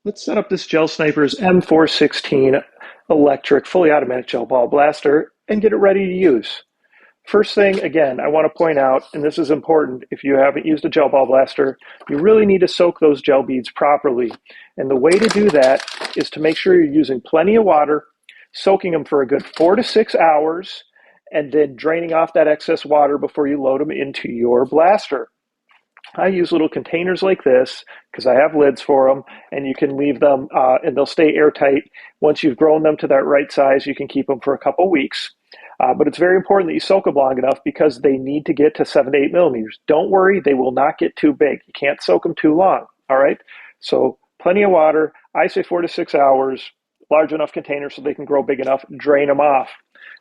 Let's set up this Gel Sniper's M416 electric fully automatic gel ball blaster and get it ready to use. First thing, again, I want to point out, and this is important, if you haven't used a gel ball blaster, you really need to soak those gel beads properly. And the way to do that is to make sure you're using plenty of water, soaking them for a good 4 to 6 hours, and then draining off that excess water before you load them into your blaster. I use little containers like this because I have lids for them, and you can leave them and they'll stay airtight. Once you've grown them to that right size, you can keep them for a couple weeks. But it's very important that you soak them long enough because they need to get to 7 to 8 millimeters. Don't worry, they will not get too big. You can't soak them too long, all right? So plenty of water. I say 4 to 6 hours, large enough container so they can grow big enough, drain them off.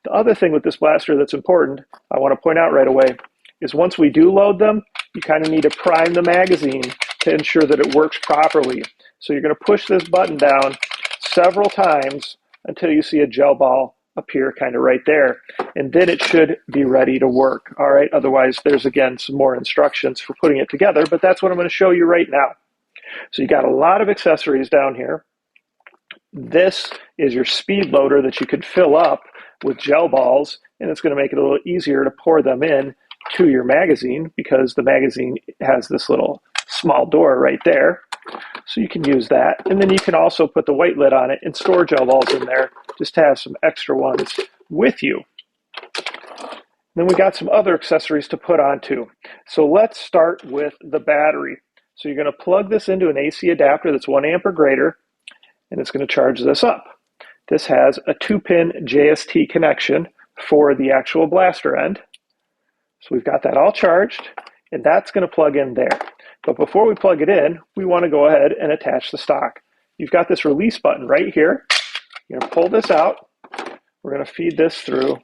The other thing with this blaster that's important, I want to point out right away, is once we do load them, you kind of need to prime the magazine to ensure that it works properly. So you're going to push this button down several times until you see a gel ball appear kind of right there. And then it should be ready to work. All right. Otherwise, there's again some more instructions for putting it together, but that's what I'm going to show you right now. So you got a lot of accessories down here. This is your speed loader that you could fill up with gel balls, and it's going to make it a little easier to pour them in to your magazine because the magazine has this little small door right there. So you can use that. And then you can also put the white lid on it and store gel balls in there just to have some extra ones with you. Then we got some other accessories to put on too. So let's start with the battery. So you're going to plug this into an AC adapter that's 1 amp or greater, and it's going to charge this up. This has a 2-pin JST connection for the actual blaster end. So we've got that all charged, and that's going to plug in there. But before we plug it in, we want to go ahead and attach the stock. You've got this release button right here. You're going to pull this out. We're going to feed this through.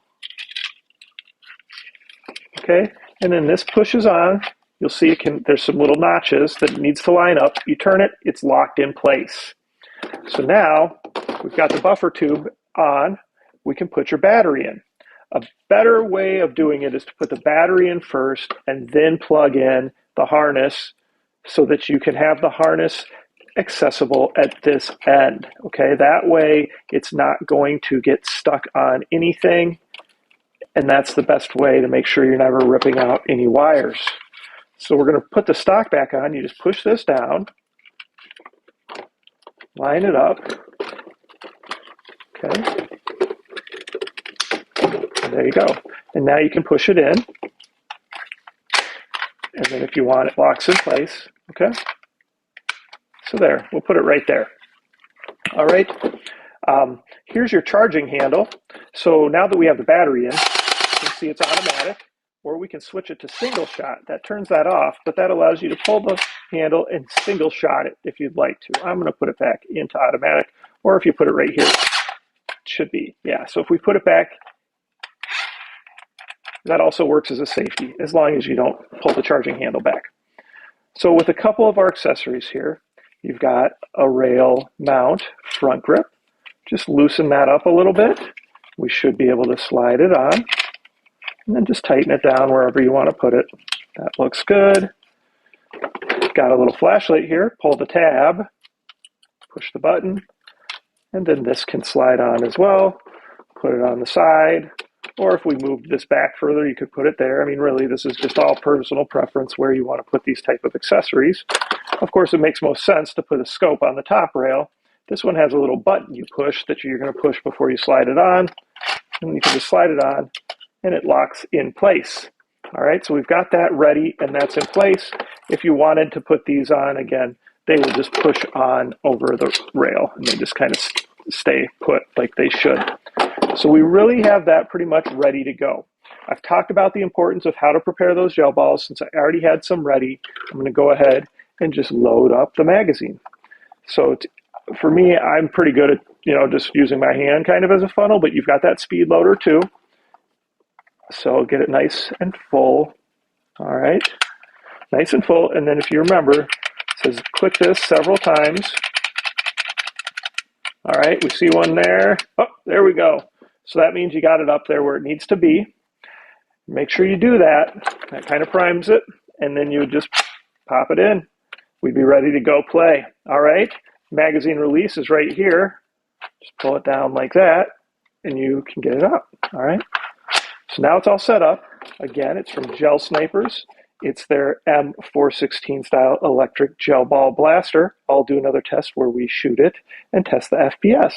Okay, and then this pushes on. You'll see there's some little notches that it needs to line up. You turn it, it's locked in place. So now we've got the buffer tube on. We can put your battery in. A better way of doing it is to put the battery in first and then plug in the harness so that you can have the harness accessible at this end. Okay, that way it's not going to get stuck on anything, and that's the best way to make sure you're never ripping out any wires. So we're going to put the stock back on. You just push this down, line it up. Okay. And there you go. And now you can push it in. And then if you want, it locks in place. Okay. So there, we'll put it right there. All right. Here's your charging handle. So now that we have the battery in, you can see it's automatic, or we can switch it to single shot. That turns that off, but that allows you to pull the handle and single shot it if you'd like to. I'm going to put it back into automatic, or if you put it right here, it should be. Yeah, so if we put it back, that also works as a safety, as long as you don't pull the charging handle back. So with a couple of our accessories here, you've got a rail mount front grip. Just loosen that up a little bit. We should be able to slide it on. And then just tighten it down wherever you want to put it. That looks good. Got a little flashlight here. Pull the tab, push the button, and then this can slide on as well. Put it on the side. Or if we moved this back further, you could put it there. I mean, really, this is just all personal preference where you want to put these type of accessories. Of course, it makes most sense to put a scope on the top rail. This one has a little button you push that you're going to push before you slide it on. And you can just slide it on, and it locks in place. All right, so we've got that ready, and that's in place. If you wanted to put these on, again, they will just push on over the rail, and they just kind of stay put like they should. So we really have that pretty much ready to go. I've talked about the importance of how to prepare those gel balls. Since I already had some ready, I'm going to go ahead and just load up the magazine. So for me, I'm pretty good at, just using my hand kind of as a funnel, but you've got that speed loader too. So get it nice and full. All right, nice and full. And then if you remember, it says click this several times. All right, we see one there. Oh, there we go. So that means you got it up there where it needs to be. Make sure you do that. That kind of primes it. And then you would just pop it in. We'd be ready to go play. All right. Magazine release is right here. Just pull it down like that, and you can get it up. All right. So now it's all set up. Again, it's from Gel Snipers. It's their M416 style electric gel ball blaster. I'll do another test where we shoot it and test the FPS.